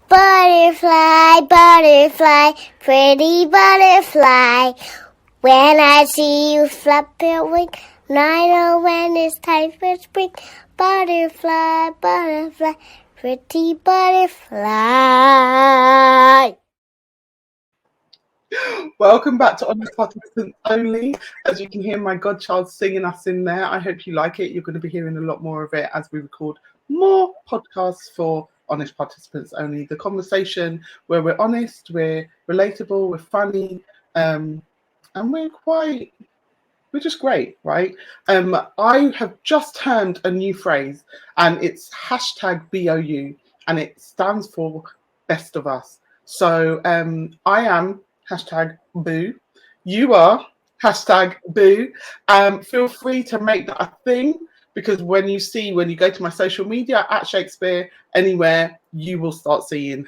Butterfly, butterfly, pretty butterfly. When I see you flap your wing, I know when it's time for spring. Butterfly, butterfly, pretty butterfly. Welcome back to Honest Participants Only. As you can hear my godchild singing us in there. I hope you like it. You're going to be hearing a lot more of it as we record more podcasts for Honest Participants Only. The conversation where we're honest, we're relatable, we're funny, and we're just great, right? I have just termed a new phrase, and it's #BOU, and it stands for Best of Us. So I am #Boo. You are #Boo. Feel free to make that a thing, because when you go to my social media at Shakespeare, anywhere, you will start seeing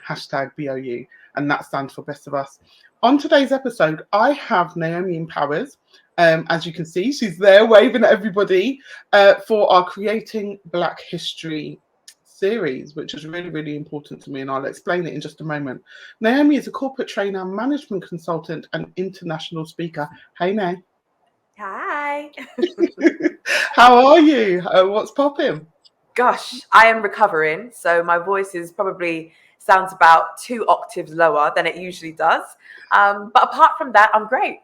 #BOU, and that stands for Best of Us. On today's episode, I have Naomi Empowers. As you can see, she's there waving at everybody for our Creating Black History series, which is really, really important to me, and I'll explain it in just a moment. Naomi is a corporate trainer, management consultant, and international speaker. Hey, Na. Hi. How are you? What's popping? Gosh, I am recovering, so my voice is probably sounds about 2 octaves lower than it usually does. But apart from that, I'm great.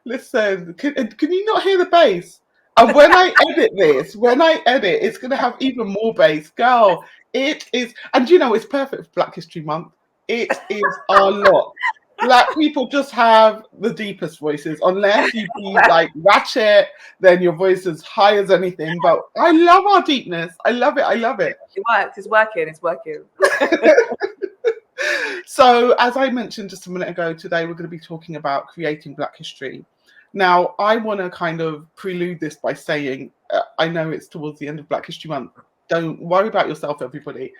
Listen, can you not hear the bass? And when I edit this, it's going to have even more bass. Girl, it is. And it's perfect for Black History Month. It is a lot. Black people just have the deepest voices. Unless you be like ratchet, then your voice is high as anything. But I love our deepness. I love it. It works. It's working. So, as I mentioned just a minute ago, today we're going to be talking about creating Black history. Now, I want to kind of prelude this by saying, I know it's towards the end of Black History Month. Don't worry about yourself, everybody.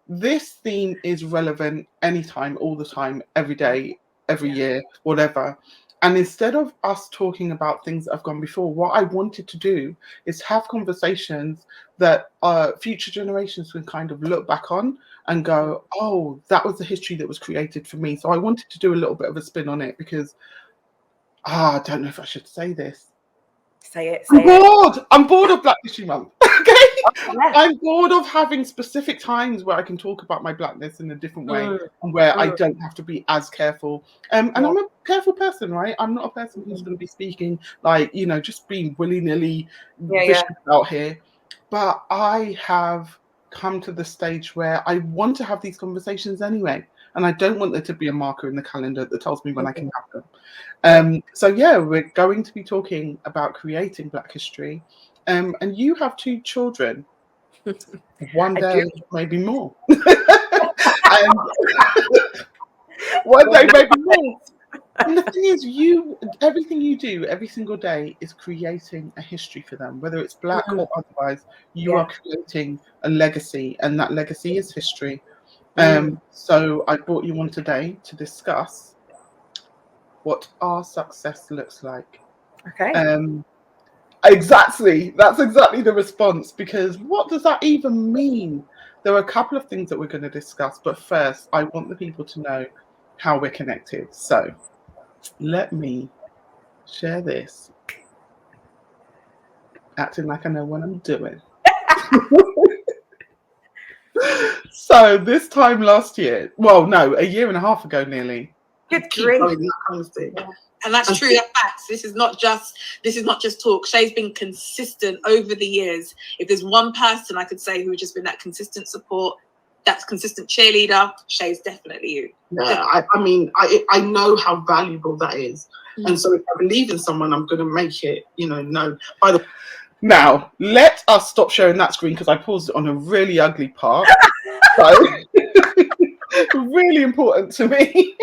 This theme is relevant anytime, all the time, every day, every year, whatever. And instead of us talking about things that have gone before, what I wanted to do is have conversations that future generations can kind of look back on and go, oh, that was the history that was created for me. So I wanted to do a little bit of a spin on it because, I don't know if I should say this. Say it. I'm bored of Black History Month. Okay? I'm bored of having specific times where I can talk about my blackness in a different way and where I don't have to be as careful. And I'm a careful person, right? I'm not a person who's going to be speaking like, just being willy-nilly vicious out here. But I have come to the stage where I want to have these conversations anyway. And I don't want there to be a marker in the calendar that tells me when I can have them. So we're going to be talking about creating Black history. And you have 2 children. One day, maybe more. And one day, maybe more. And the thing is, everything you do every single day is creating a history for them, whether it's Black or otherwise. You are creating a legacy, and that legacy is history. So I brought you on today to discuss what our success looks like. Okay. Exactly. That's exactly the response, because what does that even mean? There are a couple of things that we're going to discuss, but first I want the people to know how we're connected. So let me share this. Acting like I know what I'm doing. So this time last year, a year and a half ago nearly. Good grief. And that's true. That's facts. This is not just talk. Shae's been consistent over the years. If there's one person I could say who has just been that consistent support, that's consistent cheerleader, Shae's definitely you. Yeah, I know how valuable that is. And so if I believe in someone, I'm going to make it, known. Now, let us stop sharing that screen because I paused it on a really ugly part. So, really important to me.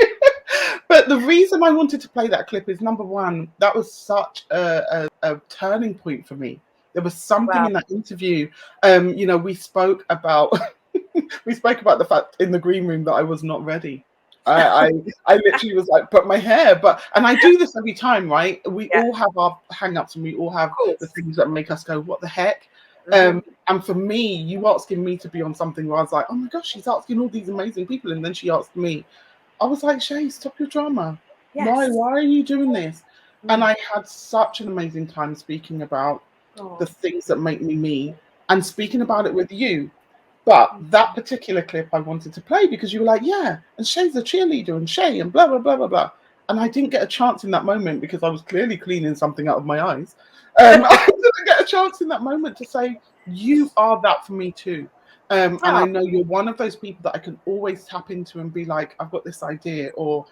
But the reason I wanted to play that clip is, number one, that was such a turning point for me. There was something in that interview. We spoke about the fact in the green room that I was not ready. I literally was like, but my hair, and I do this every time, right? We all have our hang-ups and we all have the things that make us go, what the heck? And for me, you asking me to be on something where I was like, oh my gosh, she's asking all these amazing people, and then she asked me. I was like, Shae, stop your drama. Yes. Why are you doing this? And I had such an amazing time speaking about the things that make me me, and speaking about it with you. But that particular clip I wanted to play because you were like, yeah, and Shae's a cheerleader and Shae and blah, blah, blah, blah, blah. And I didn't get a chance in that moment because I was clearly cleaning something out of my eyes. I didn't get a chance in that moment to say, you are that for me too. And I know you're one of those people that I can always tap into and be like, I've got this idea, or,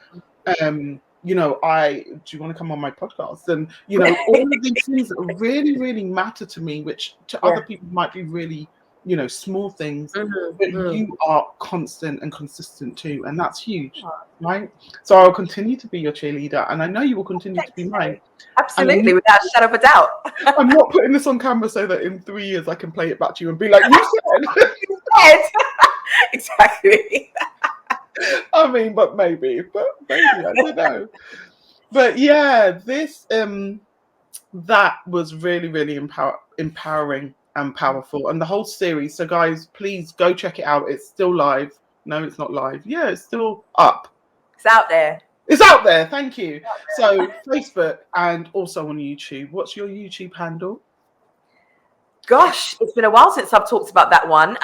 you know, do you want to come on my podcast? And, you know, all of these things that really, really matter to me, which to other people might be really, you know, small things, but you are constant and consistent too, and that's huge, right? So I'll continue to be your cheerleader, and I know you will continue to be mine. Absolutely, without a shadow of a doubt. I'm not putting this on camera so that in 3 years I can play it back to you and be like, you said. Exactly. I mean, but maybe I don't know. But yeah, this that was really, really empowering and powerful, and the whole series. So guys, please go check it out. It's still live. No, it's not live. Yeah, it's still up. It's out there. It's out there. Thank you. So Facebook and also on YouTube. What's your YouTube handle? Gosh, it's been a while since I've talked about that one.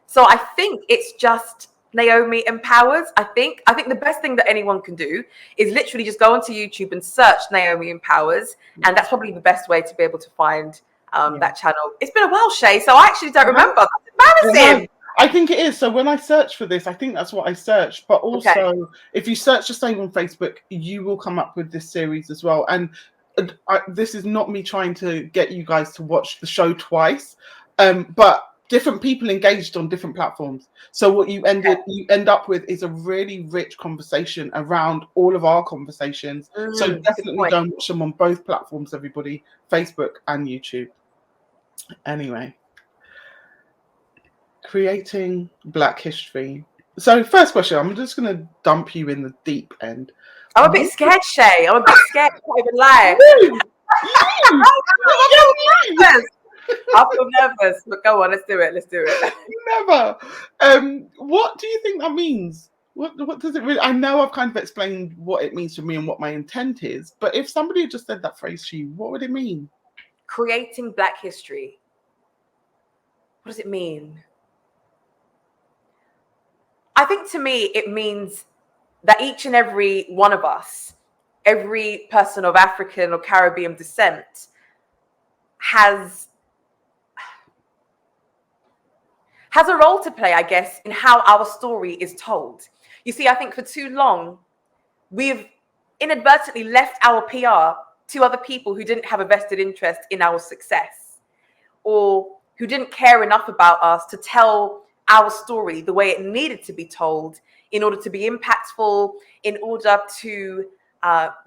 So I think it's just Naomi Empowers. I think the best thing that anyone can do is literally just go onto YouTube and search Naomi Empowers, and that's probably the best way to be able to find that channel. It's been a while, Shae, so I actually don't remember. That's embarrassing. I think it is. So when I searched for this, I think that's what I searched. But also, if you search the same on Facebook, you will come up with this series as well. And this is not me trying to get you guys to watch the show twice, but different people engaged on different platforms. So what you end up with is a really rich conversation around all of our conversations. So definitely don't watch them on both platforms, everybody, Facebook and YouTube. Anyway, creating Black history. So first question, I'm just going to dump you in the deep end. I'm a bit scared, Shae. I'm a bit scared. I can't even lie. I feel nervous, but go on, let's do it. Never. What do you think that means? What does it really? I know I've kind of explained what it means for me and what my intent is, but if somebody had just said that phrase to you, what would it mean? Creating Black history. What does it mean? I think to me, it means that each and every one of us, every person of African or Caribbean descent, has a role to play, I guess, in how our story is told. You see, I think for too long, we've inadvertently left our PR to other people who didn't have a vested interest in our success, or who didn't care enough about us to tell our story the way it needed to be told in order to be impactful, in order to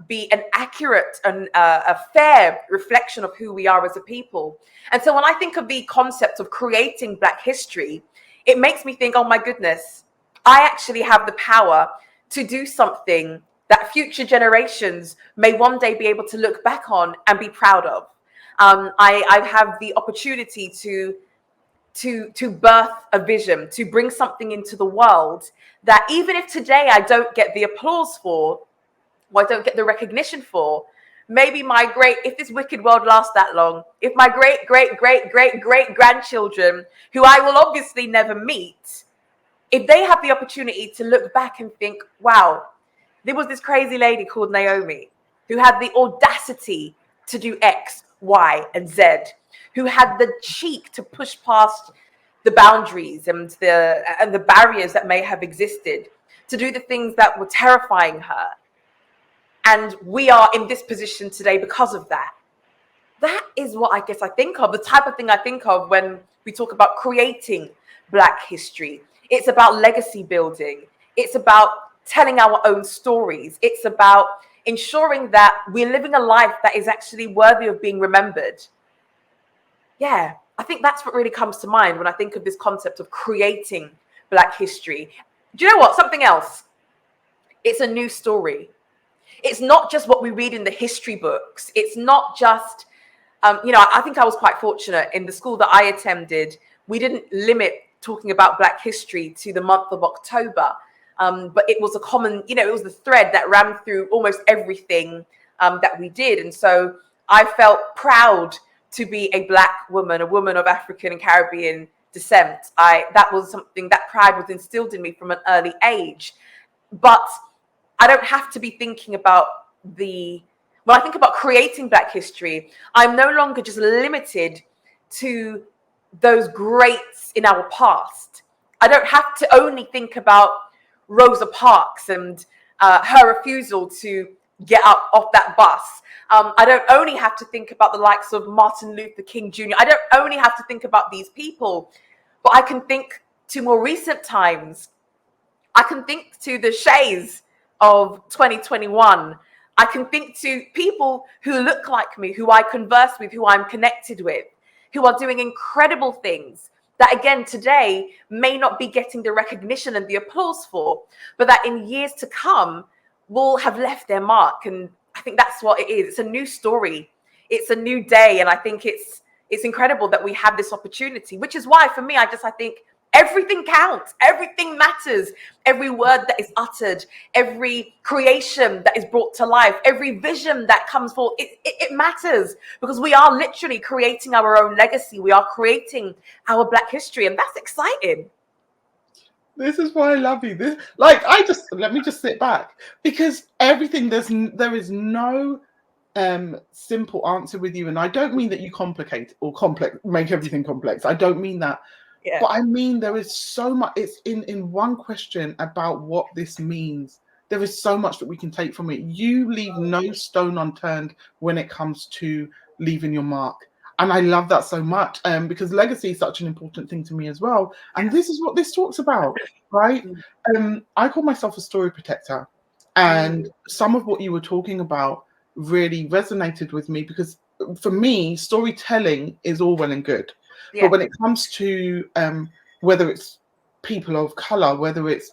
be an accurate and a fair reflection of who we are as a people. And so when I think of the concept of creating Black history, it makes me think, oh my goodness, I actually have the power to do something that future generations may one day be able to look back on and be proud of. I have the opportunity to birth a vision, to bring something into the world that even if today I don't get the applause for, or I don't get the recognition for, maybe if this wicked world lasts that long, if my great grandchildren, who I will obviously never meet, if they have the opportunity to look back and think, wow, there was this crazy lady called Naomi who had the audacity to do X, Y, and Z, who had the cheek to push past the boundaries and the barriers that may have existed, to do the things that were terrifying her. And we are in this position today because of that. That is what I guess I think of, the type of thing I think of when we talk about creating Black history. It's about legacy building. It's about telling our own stories. It's about ensuring that we're living a life that is actually worthy of being remembered. Yeah, I think that's what really comes to mind when I think of this concept of creating Black history. Do you know what? Something else. It's a new story. It's not just what we read in the history books. It's not just I think I was quite fortunate in the school that I attended. We didn't limit talking about Black history to the month of October, but it was a common, it was the thread that ran through almost everything that we did. And so I felt proud to be a Black woman, a woman of African and Caribbean descent. That was something, that pride was instilled in me from an early age. But I don't have to be thinking about when I think about creating Black history, I'm no longer just limited to those greats in our past. I don't have to only think about Rosa Parks and her refusal to get up off that bus. I don't only have to think about the likes of Martin Luther King Jr. I don't only have to think about these people, but I can think to more recent times. I can think to the Shaes of 2021. I can think to people who look like me, who I converse with, who I'm connected with, who are doing incredible things that, again, today may not be getting the recognition and the applause for, but that in years to come will have left their mark. And I think that's what it is. It's a new story. It's a new day. And I think it's incredible that we have this opportunity, which is why, for me, I think everything counts. Everything matters. Every word that is uttered, every creation that is brought to life, every vision that comes forth, it matters, because we are literally creating our own legacy. We are creating our Black history, and that's exciting. This is why I love you. Let me just sit back, because everything, there is no simple answer with you. And I don't mean that you make everything complex. I don't mean that. Yeah. But I mean, there is so much. It's in one question about what this means. There is so much that we can take from it. You leave no stone unturned when it comes to leaving your mark. And I love that so much, because legacy is such an important thing to me as well. And this is what this talks about, right? I call myself a story protector. And some of what you were talking about really resonated with me, because for me, storytelling is all well and good. Yeah. But when it comes to whether it's people of color, whether it's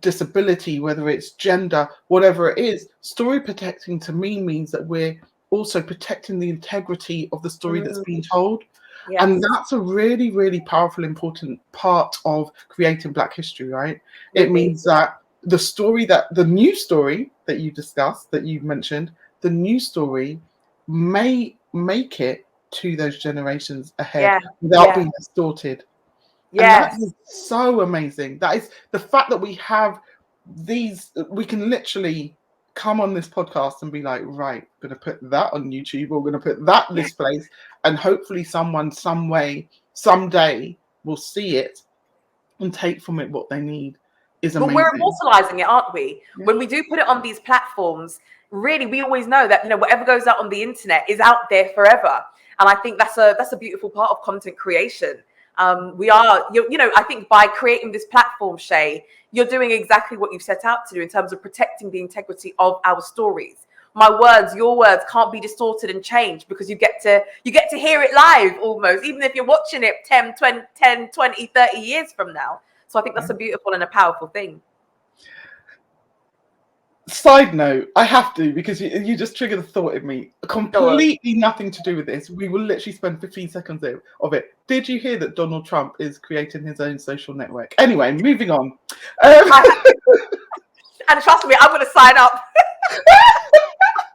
disability, whether it's gender, whatever it is, story protecting to me means that we're also protecting the integrity of the story that's being told. Yes. And that's a really, really powerful, important part of creating Black history, right? Really? It means that the new story that you discussed, that you mentioned, the new story may make it to those generations ahead without being distorted. Yes. And that is so amazing. That is the fact that we have these, we can literally come on this podcast and be like, right, we're going to put that on YouTube, or we're going to put that this place, and hopefully someone, some way, someday will see it and take from it what they need. Is amazing. But we're immortalizing it, aren't we? Yeah. When we do put it on these platforms, really, we always know that, whatever goes out on the internet is out there forever. And I think that's a beautiful part of content creation. I think by creating this platform, Shae, you're doing exactly what you've set out to do in terms of protecting the integrity of our stories. My words, your words can't be distorted and changed, because you get to hear it live almost, even if you're watching it 10, 20, 30 years from now. So I think that's a beautiful and a powerful thing. Side note, I have to, because you just triggered a thought in me. Completely nothing to do with this. We will literally spend 15 seconds of it. Did you hear that Donald Trump is creating his own social network? Anyway, moving on. And trust me, I'm going to sign up.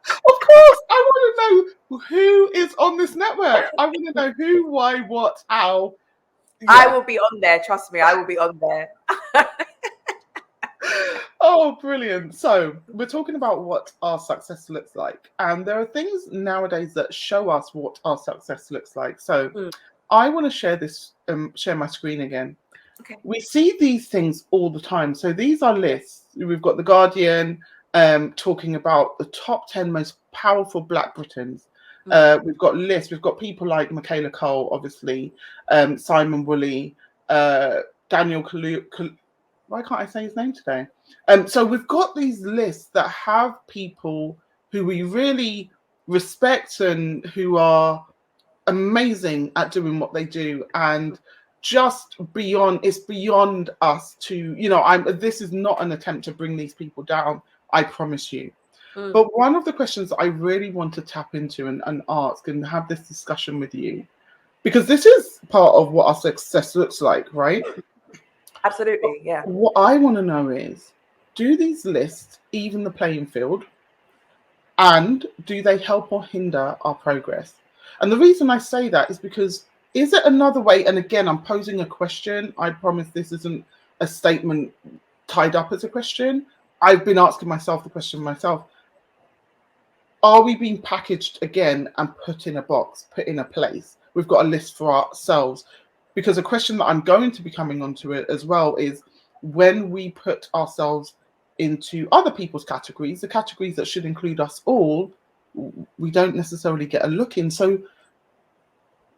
Of course, I want to know who is on this network. I want to know who, why, what, how. Yeah. I will be on there. Trust me, I will be on there. Oh, brilliant. So we're talking about what our success looks like. And there are things nowadays that show us what our success looks like. So I want to share my screen again. Okay. We see these things all the time. So these are lists. We've got The Guardian talking about the top 10 most powerful Black Britons. We've got lists. We've got people like Michaela Cole, obviously, Simon Woolley, Daniel Kaluuya. Why can't I say his name today? So we've got these lists that have people who we really respect and who are amazing at doing what they do, and just it's beyond us to, this is not an attempt to bring these people down, I promise you. But one of the questions I really want to tap into and ask and have this discussion with you, because this is part of what our success looks like, right? Absolutely, yeah. What I want to know is, do these lists even the playing field? And do they help or hinder our progress? And the reason I say that is because, is it another way? And again, I'm posing a question. I promise this isn't a statement tied up as a question. I've been asking myself the question myself. Are we being packaged again and put in a box, put in a place? We've got a list for ourselves. Because a question that I'm going to be coming onto it as well is, when we put ourselves into other people's categories, the categories that should include us all, we don't necessarily get a look in. So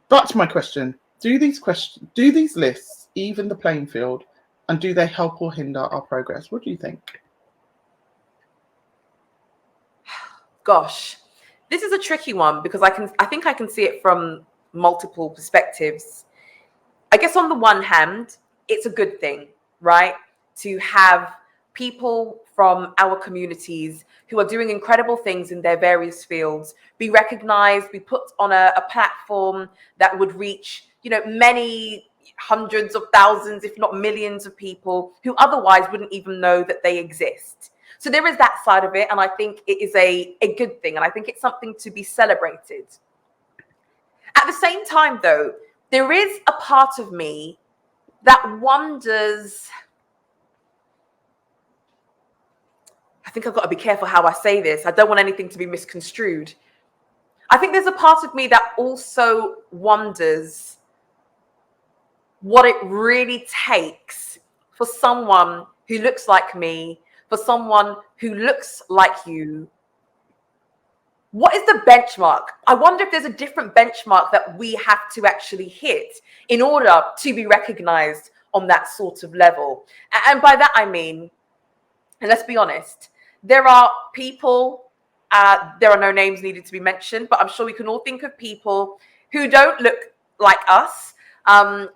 back to my question, do these lists even the playing field, and do they help or hinder our progress? What do you think? Gosh, this is a tricky one, because I think I can see it from multiple perspectives. I guess on the one hand, it's a good thing, right? To have people from our communities who are doing incredible things in their various fields be recognized, be put on a platform that would reach, many hundreds of thousands, if not millions of people who otherwise wouldn't even know that they exist. So there is that side of it, and I think it is a good thing, and I think it's something to be celebrated. At the same time, though, there is a part of me that wonders, I think I've got to be careful how I say this. I don't want anything to be misconstrued. I think there's a part of me that also wonders what it really takes for someone who looks like me, for someone who looks like you. What is the benchmark? I wonder if there's a different benchmark that we have to actually hit in order to be recognized on that sort of level. And by that I mean, and let's be honest, there are people, there are no names needed to be mentioned, but I'm sure we can all think of people who don't look like us,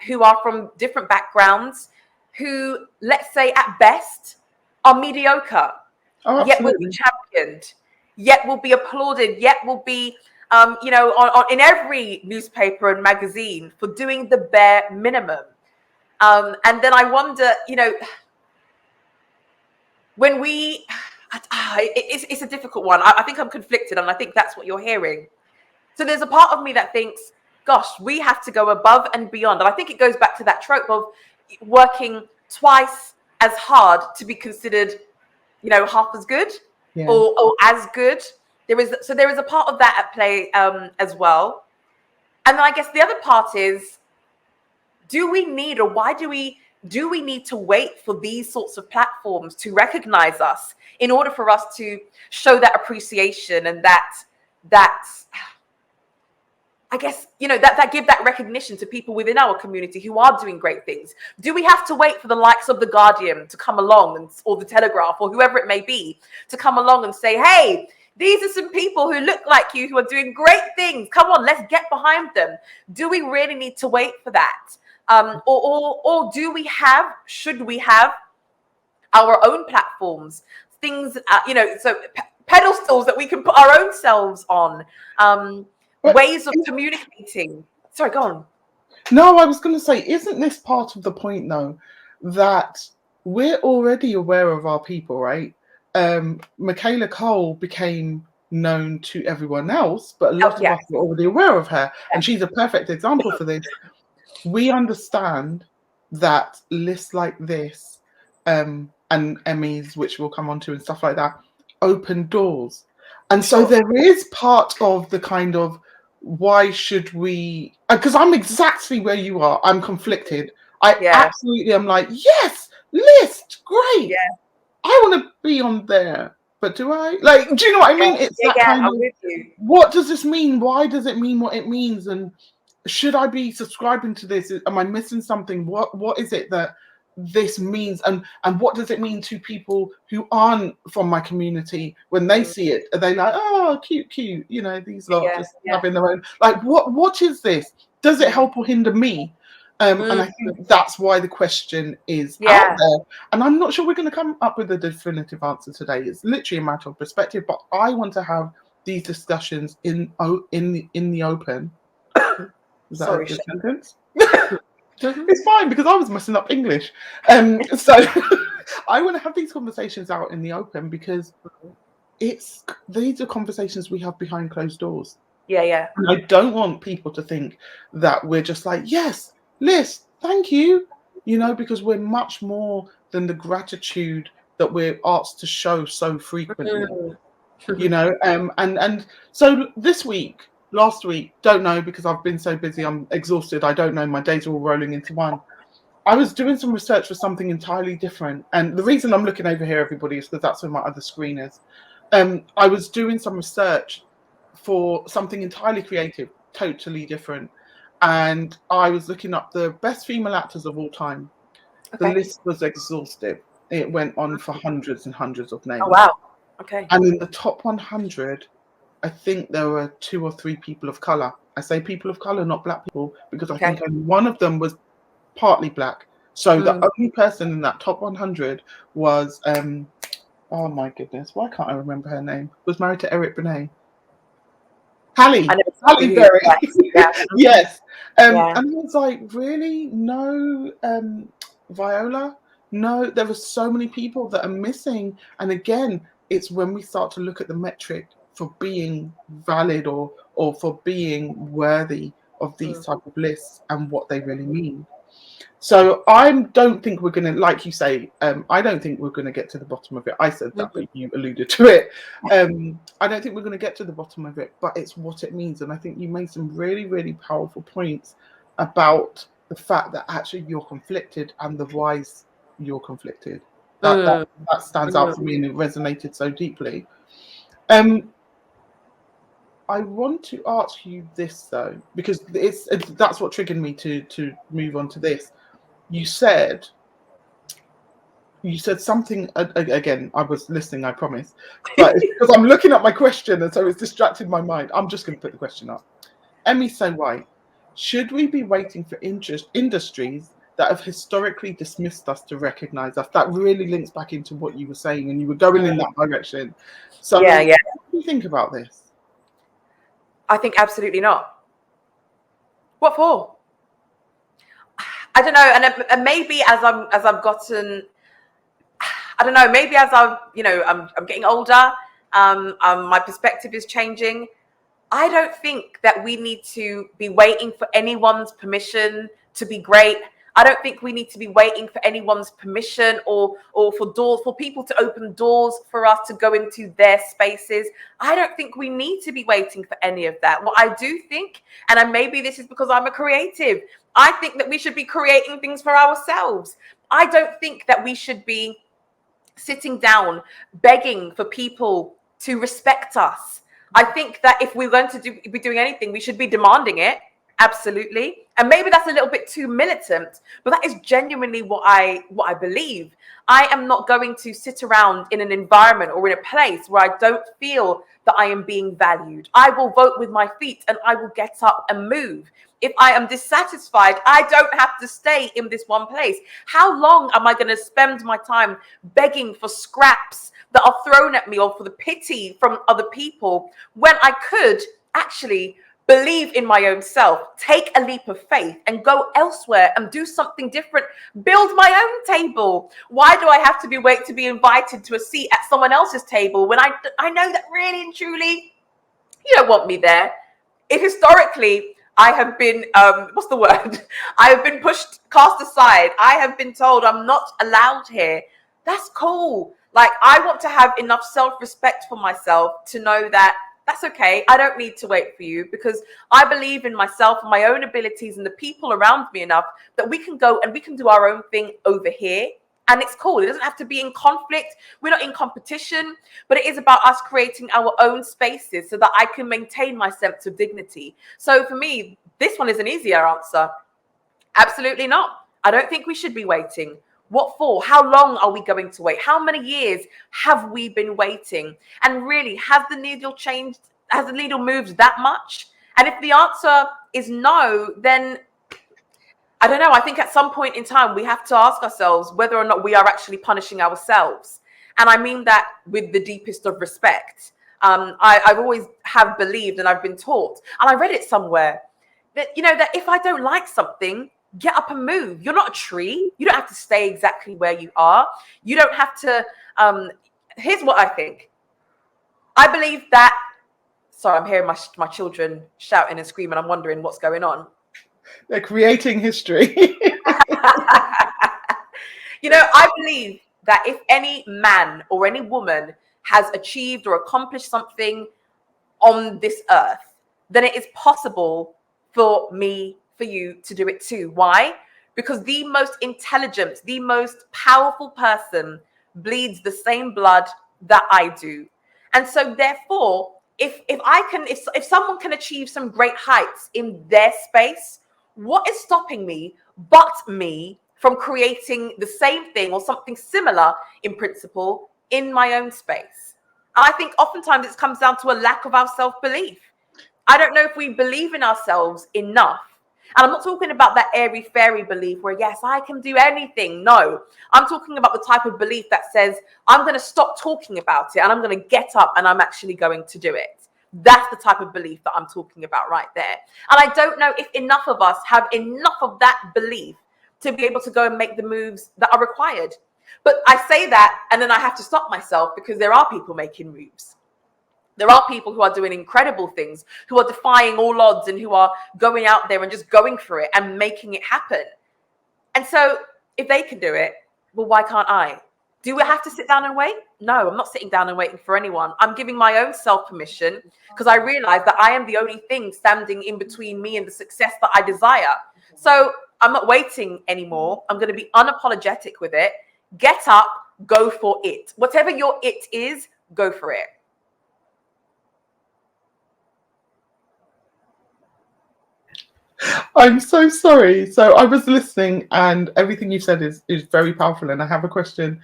who are from different backgrounds, who, let's say at best, are mediocre, yet will be championed, yet will be applauded, yet will be, in every newspaper and magazine for doing the bare minimum. And then I wonder, when we, it's a difficult one. I think I'm conflicted, and I think that's what you're hearing. So there's a part of me that thinks, gosh, we have to go above and beyond. And I think it goes back to that trope of working twice as hard to be considered, half as good, or as good. There is a part of that at play as well. And then I guess the other part is, do we need to wait for these sorts of platforms to recognize us in order for us to show that appreciation and that I guess, that give that recognition to people within our community who are doing great things? Do we have to wait for the likes of The Guardian to come along, or The Telegraph, or whoever it may be, to come along and say, hey, these are some people who look like you, who are doing great things. Come on, let's get behind them. Do we really need to wait for that? Or should we have our own platforms, things, pedestals that we can put our own selves on, ways of communicating. Sorry, go on. No, I was going to say, isn't this part of the point, though, that we're already aware of our people, right? Michaela Cole became known to everyone else, but a lot of us are already aware of her, and she's a perfect example for this. We understand that lists like this, and Emmys, which we'll come on to, and stuff like that, open doors. And so there is part of the kind of, why should we, because I'm exactly where you are. I'm conflicted. I absolutely am like, yes, list, great. Yeah. I want to be on there. But do I? Like, do you know what I mean? It's that kind of, what does this mean? Why does it mean what it means? And should I be subscribing to this? Am I missing something? What is it that this means? And what does it mean to people who aren't from my community when they see it? Are they like, oh, cute, these lot just having their own? Like, what is this? Does it help or hinder me? And I think that's why the question is out there. And I'm not sure we're going to come up with a definitive answer today. It's literally a matter of perspective. But I want to have these discussions in the open. Is that a good sentence? It's fine because I was messing up English. So I want to have these conversations out in the open because these are conversations we have behind closed doors. Yeah. And I don't want people to think that we're just like, yes, Liz, thank you, because we're much more than the gratitude that we're asked to show so frequently, and so last week, don't know because I've been so busy, I'm exhausted, I don't know, my days are all rolling into one. I was doing some research for something entirely different, and the reason I'm looking over here, everybody, is because that's where my other screen is. I was doing some research for something entirely creative, totally different. And I was looking up the best female actors of all time. The list was exhaustive. It went on for hundreds and hundreds of names. Oh, wow. Okay. And in the top 100, I think there were 2 or 3 people of color. I say people of color, not black people, because I think only one of them was partly black. So the only person in that top 100 was, oh my goodness, why can't I remember her name? Was married to Eric Benet. Halle Berry. Yes. And I was like, really? No, Viola? No, there are so many people that are missing. And again, it's when we start to look at the metric for being valid or for being worthy of these type of lists and what they really mean. So I don't think we're going to, like you say, I don't think we're going to get to the bottom of it. I said that, but you alluded to it. I don't think we're going to get to the bottom of it, but it's what it means. And I think you made some really, really powerful points about the fact that actually you're conflicted and the whys you're conflicted. That stands out for me, and it resonated so deeply. I want to ask you this though, because that's what triggered me to move on to this. You said something again. I was listening, I promise, but it's because I'm looking at my question, and so it's distracted my mind. I'm just going to put the question up. Emmy So White, should we be waiting for industries that have historically dismissed us to recognize us? That really links back into what you were saying, and you were going in that direction. So, what do you think about this? I think absolutely not. What for? I don't know, and maybe as I've gotten, I don't know, maybe as I'm getting older, my perspective is changing. I don't think that we need to be waiting for anyone's permission to be great. I don't think we need to be waiting for anyone's permission or for people to open doors for us to go into their spaces. I don't think we need to be waiting for any of that. What I do think, and maybe this is because I'm a creative, I think that we should be creating things for ourselves. I don't think that we should be sitting down begging for people to respect us. I think that if we're going to be doing anything, we should be demanding it. Absolutely. And maybe that's a little bit too militant, but that is genuinely what I believe. I am not going to sit around in an environment or in a place where I don't feel that I am being valued. I will vote with my feet and I will get up and move. If I am dissatisfied, I don't have to stay in this one place. How long am I going to spend my time begging for scraps that are thrown at me or for the pity from other people when I could actually believe in my own self, take a leap of faith and go elsewhere and do something different, build my own table? Why do I have to wait to be invited to a seat at someone else's table when I know that really and truly you don't want me there? Historically, I have been, what's the word? I have been cast aside. I have been told I'm not allowed here. That's cool. Like, I want to have enough self-respect for myself to know that that's okay. I don't need to wait for you because I believe in myself and my own abilities and the people around me enough that we can go and we can do our own thing over here. And it's cool. It doesn't have to be in conflict. We're not in competition, but it is about us creating our own spaces so that I can maintain my sense of dignity. So for me, this one is an easier answer. Absolutely not. I don't think we should be waiting. What for? How long are we going to wait? How many years have we been waiting? And really, has the needle changed? Has the needle moved that much? And if the answer is no, then I don't know. I think at some point in time, we have to ask ourselves whether or not we are actually punishing ourselves. And I mean that with the deepest of respect. I've always have believed, and I've been taught, and I read it somewhere, that, you know, that if I don't like something, get up and move. You're not a tree. You don't have to stay exactly where you are. You don't have to. Here's what I think. I believe that. Sorry, I'm hearing my children shouting and screaming. I'm wondering what's going on. They're creating history. You know, I believe that if any man or any woman has achieved or accomplished something on this earth, then it is possible for me, for you to do it too. Why? Because the most intelligent, the most powerful person bleeds the same blood that I do. And so therefore, if someone can achieve some great heights in their space, what is stopping me but me from creating the same thing or something similar in principle in my own space? And I think oftentimes it comes down to a lack of our self-belief. I don't know if we believe in ourselves enough. And I'm not talking about that airy fairy belief where, yes, I can do anything. No, I'm talking about the type of belief that says, I'm going to stop talking about it and I'm going to get up and I'm actually going to do it. That's the type of belief that I'm talking about right there. And I don't know if enough of us have enough of that belief to be able to go and make the moves that are required. But I say that, and then I have to stop myself, because there are people making moves. There are people who are doing incredible things, who are defying all odds and who are going out there and just going for it and making it happen. And so if they can do it, well, why can't I? Do I have to sit down and wait? No, I'm not sitting down and waiting for anyone. I'm giving my own self permission, because I realize that I am the only thing standing in between me and the success that I desire. So I'm not waiting anymore. I'm going to be unapologetic with it. Get up, go for it. Whatever your it is, go for it. I'm so sorry. So I was listening, and everything you said is very powerful. And I have a question,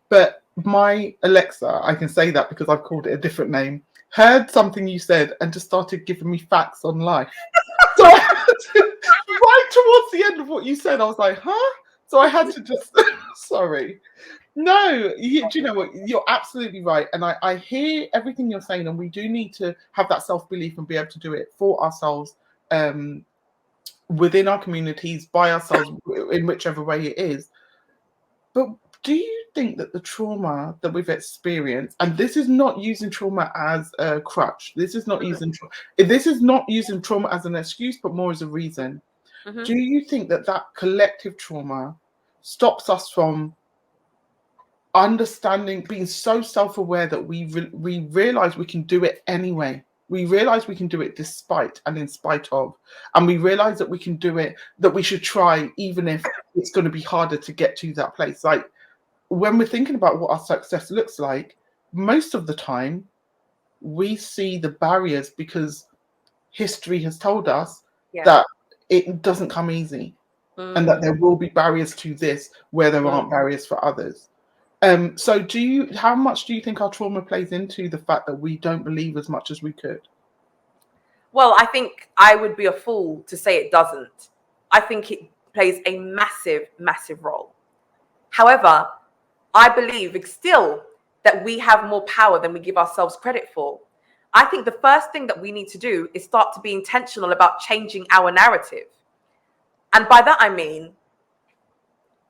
but my Alexa, I can say that because I've called it a different name, heard something you said and just started giving me facts on life. So I had to, right towards the end of what you said, I was like, huh? So I had to just, sorry. No, do you know what? You're absolutely right. And I hear everything you're saying, and we do need to have that self-belief and be able to do it for ourselves, within our communities, by ourselves, in whichever way it is. But do you think that the trauma that we've experienced, and this is not using trauma as a crutch, this is not using trauma as an excuse, but more as a reason. Mm-hmm. Do you think that that collective trauma stops us from understanding, being so self-aware that we realize we can do it anyway? We realize we can do it despite and in spite of, and we realize that we can do it, that we should try even if it's going to be harder to get to that place. Like, when we're thinking about what our success looks like, most of the time we see the barriers because history has told us that it doesn't come easy, and that there will be barriers to this where there aren't barriers for others. So how much do you think our trauma plays into the fact that we don't believe as much as we could? Well, I think I would be a fool to say it doesn't. I think it plays a massive, massive role. However, I believe still that we have more power than we give ourselves credit for. I think the first thing that we need to do is start to be intentional about changing our narrative. And by that I mean,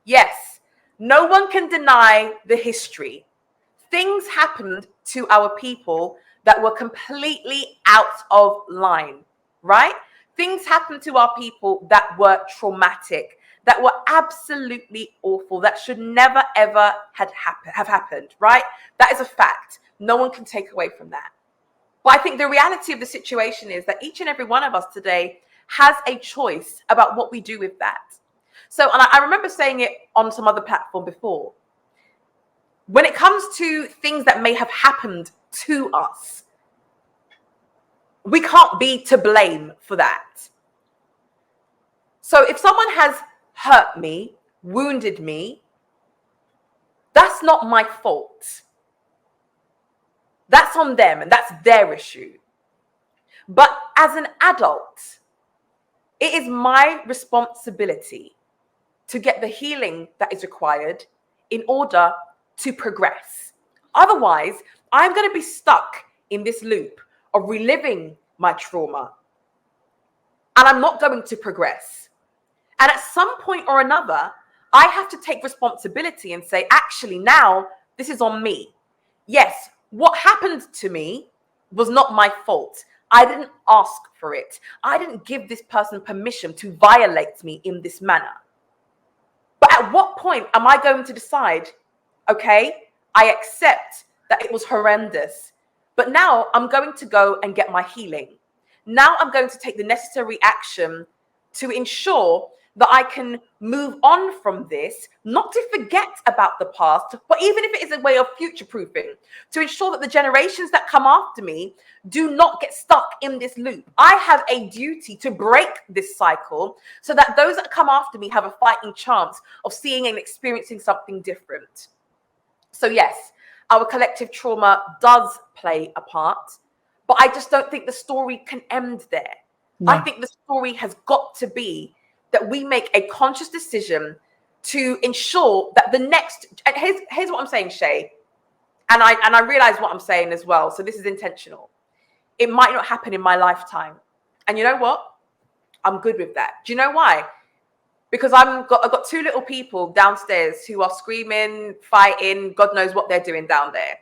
yes, no one can deny the history. Things happened to our people that were completely out of line, right? Things happened to our people that were traumatic, that were absolutely awful, that should never, ever have happened, right? That is a fact. No one can take away from that. But I think the reality of the situation is that each and every one of us today has a choice about what we do with that. So, and I remember saying it on some other platform before, when it comes to things that may have happened to us, we can't be to blame for that. So if someone has hurt me, wounded me, that's not my fault. That's on them and that's their issue. But as an adult, It is my responsibility to get the healing that is required in order to progress. Otherwise, I'm going to be stuck in this loop of reliving my trauma, and I'm not going to progress. And at some point or another, I have to take responsibility and say, actually, now this is on me. Yes, what happened to me was not my fault. I didn't ask for it. I didn't give this person permission to violate me in this manner. But at what point am I going to decide, okay, I accept that it was horrendous, but now I'm going to go and get my healing. Now I'm going to take the necessary action to ensure that I can move on from this, not to forget about the past, but even if it is a way of future-proofing, to ensure that the generations that come after me do not get stuck in this loop. I have a duty to break this cycle so that those that come after me have a fighting chance of seeing and experiencing something different. So yes, our collective trauma does play a part, but I just don't think the story can end there. No. I think the story has got to be that we make a conscious decision to ensure that the next, and here's what I'm saying, Shae, and I realize what I'm saying as well, so this is intentional. It might not happen in my lifetime. And you know what? I'm good with that. Do you know why? Because I've got two little people downstairs who are screaming, fighting, God knows what they're doing down there.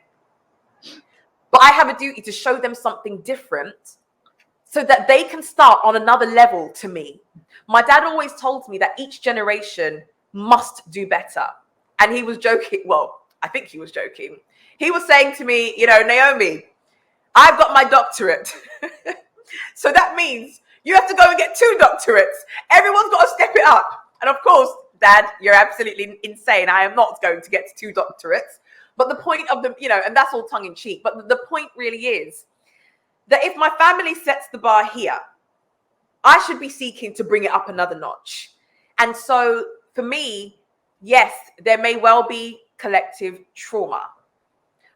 But I have a duty to show them something different so that they can start on another level to me. My dad always told me that each generation must do better. And he was joking. Well, I think he was joking. He was saying to me, you know, Naomi, I've got my doctorate. So that means you have to go and get 2 doctorates. Everyone's got to step it up. And of course, Dad, you're absolutely insane. I am not going to get 2 doctorates. But the point of the, you know, and that's all tongue in cheek. But the point really is that if my family sets the bar here, I should be seeking to bring it up another notch. And so for me, yes, there may well be collective trauma.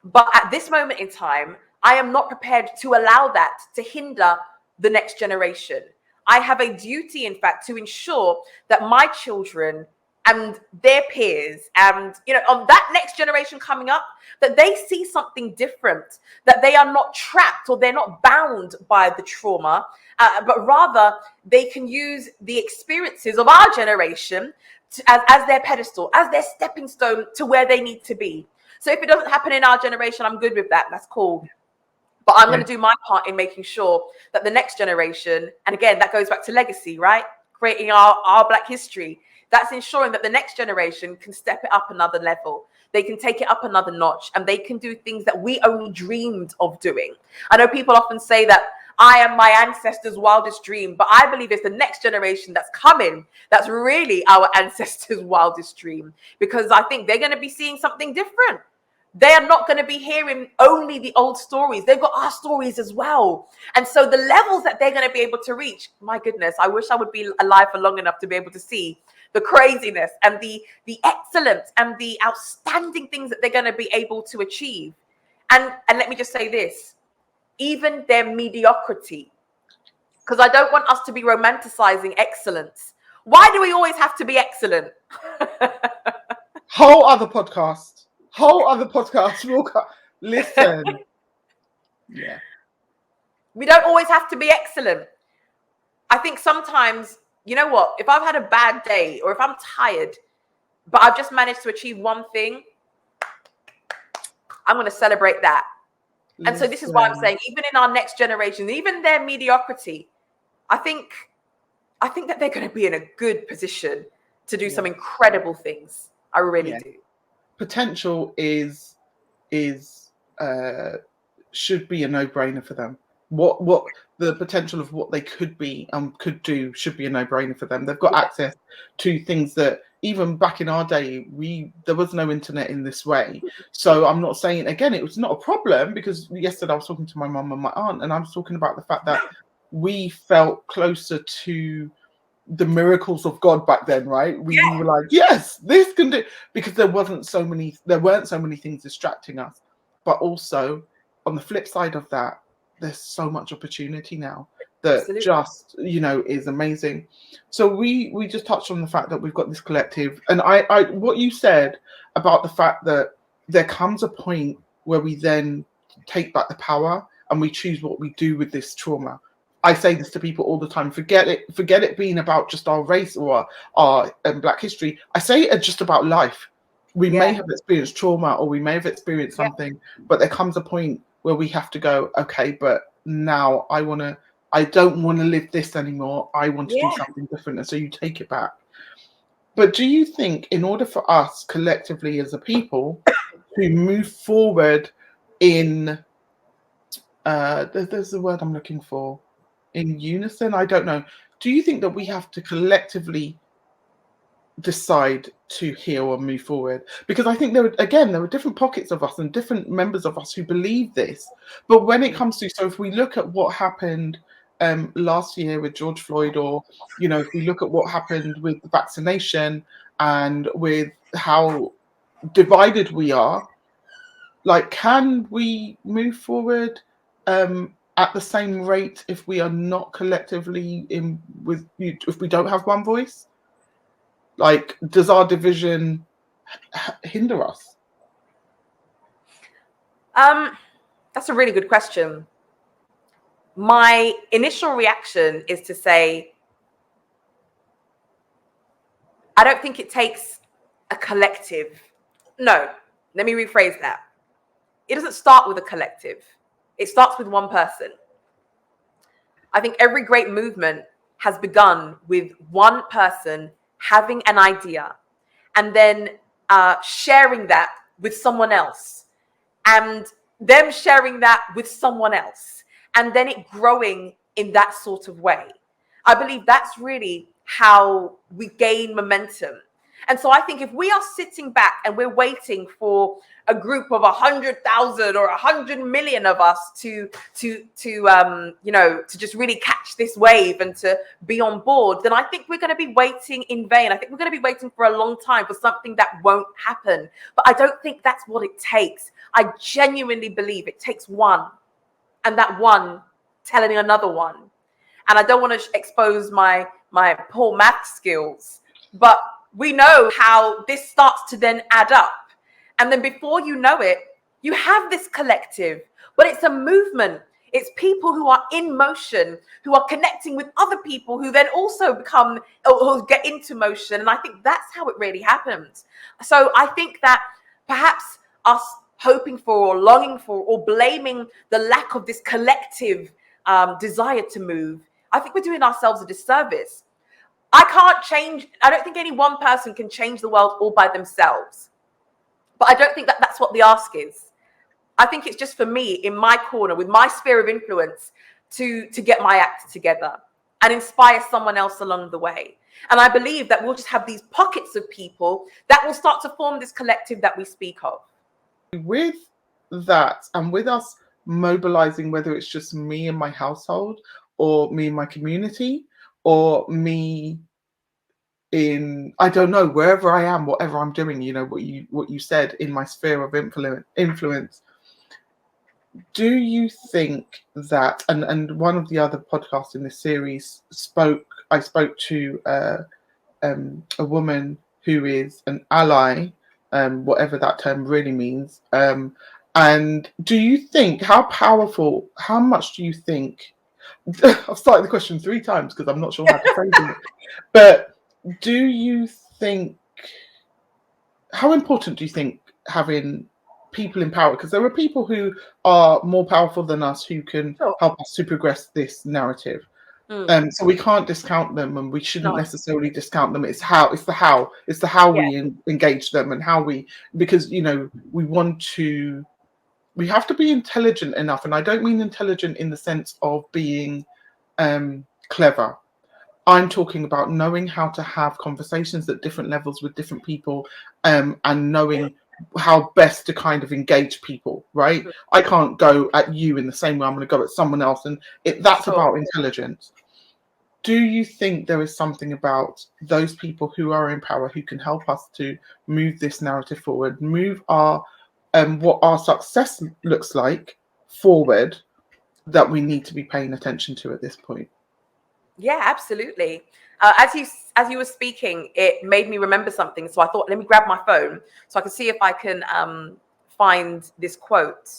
But at this moment in time, I am not prepared to allow that to hinder the next generation. I have a duty, in fact, to ensure that my children and their peers and, you know, on that next generation coming up, that they see something different, that they are not trapped or they're not bound by the trauma, but rather they can use the experiences of our generation as their pedestal, as their stepping stone to where they need to be. So if it doesn't happen in our generation, I'm good with that. That's cool. But I'm going to do my part in making sure that the next generation, and again, that goes back to legacy, right? Creating our Black history. That's ensuring that the next generation can step it up another level. They can take it up another notch, and they can do things that we only dreamed of doing. I know people often say that I am my ancestors' wildest dream, but I believe it's the next generation that's coming that's really our ancestors' wildest dream, because I think they're going to be seeing something different. They are not going to be hearing only the old stories. They've got our stories as well. And so the levels that they're going to be able to reach, my goodness, I wish I would be alive for long enough to be able to see the craziness and the excellence and the outstanding things that they're going to be able to achieve. And let me just say this, even their mediocrity, because I don't want us to be romanticizing excellence. Why do we always have to be excellent? Whole other podcast. We'll listen. Yeah. We don't always have to be excellent. I think sometimes, you know what, if I've had a bad day or if I'm tired, but I've just managed to achieve one thing, I'm going to celebrate that. Listen. And so this is why I'm saying, even in our next generation, even their mediocrity, I think that they're going to be in a good position to do some incredible things. I really do. Potential should be a no-brainer for them. What the potential of what they could be could do should be a no-brainer for them. They've got access to things that even back in our day there was no internet in this way. So I'm not saying, again, it was not a problem, because yesterday I was talking to my mum and my aunt, and I was talking about the fact that we felt closer to the miracles of God back then, right? We were like, yes, this can do, because there weren't so many things distracting us. But also on the flip side of that, there's so much opportunity now. that Absolutely. just, is amazing. So we just touched on the fact that we've got this collective, and I what you said about the fact that there comes a point where we then take back the power and we choose what we do with this trauma. I say this to people all the time. Forget it being about just our race or our Black history. I say it just about life. We may have experienced trauma, or we may have experienced something, but there comes a point where we have to go, okay, but now I don't want to live this anymore. I want to do something different. And so you take it back. But do you think, in order for us collectively as a people to move forward in, there's the word I'm looking for, in unison? I don't know. Do you think that we have to collectively decide to heal or move forward? Because I think there are different pockets of us and different members of us who believe this. But when it comes to, so if we look at what happened last year with George Floyd, or if we look at what happened with the vaccination and with how divided we are, like, can we move forward at the same rate if we are not collectively if we don't have one voice? Like, does our division hinder us? That's a really good question. My initial reaction is to say, I don't think it takes a collective. No, let me rephrase that. It doesn't start with a collective. It starts with one person. I think every great movement has begun with one person having an idea and then sharing that with someone else, and them sharing that with someone else, and then it growing in that sort of way. I believe that's really how we gain momentum. And so I think if we are sitting back and we're waiting for a group of 100,000 or 100 million of us to just really catch this wave and to be on board, then I think we're going to be waiting in vain. I think we're going to be waiting for a long time for something that won't happen. But I don't think that's what it takes. I genuinely believe it takes one, and that one telling another one. And I don't want to expose my poor math skills, but we know how this starts to then add up. And then before you know it, you have this collective, but it's a movement. It's people who are in motion, who are connecting with other people who then also become or get into motion. And I think that's how it really happens. So I think that perhaps us hoping for or longing for or blaming the lack of this collective desire to move, I think we're doing ourselves a disservice. I don't think any one person can change the world all by themselves. But I don't think that that's what the ask is. I think it's just for me, in my corner, with my sphere of influence, to get my act together and inspire someone else along the way. And I believe that we'll just have these pockets of people that will start to form this collective that we speak of. With that, and with us mobilizing, whether it's just me and my household, or me and my community, or me in, I don't know, wherever I am, whatever I'm doing, what you said, in my sphere of influence, do you think that, and one of the other podcasts in this series I spoke to a woman who is an ally, whatever that term really means, and do you think, how much do you think, I've started the question 3 times because I'm not sure how to phrase it, but do you think, how important do you think having people in power, because there are people who are more powerful than us who can help us to progress this narrative. So we can't discount them, and we shouldn't necessarily discount them. It's the how we engage them, and how we, because we have to be intelligent enough, and I don't mean intelligent in the sense of being clever. I'm talking about knowing how to have conversations at different levels with different people, and knowing how best to kind of engage people, right? I can't go at you in the same way I'm going to go at someone else, and that's about intelligence. Do you think there is something about those people who are in power who can help us to move this narrative forward, move our what our success looks like forward, that we need to be paying attention to at this point? Yeah, absolutely. As you were speaking, it made me remember something. So I thought, let me grab my phone so I can see if I can find this quote.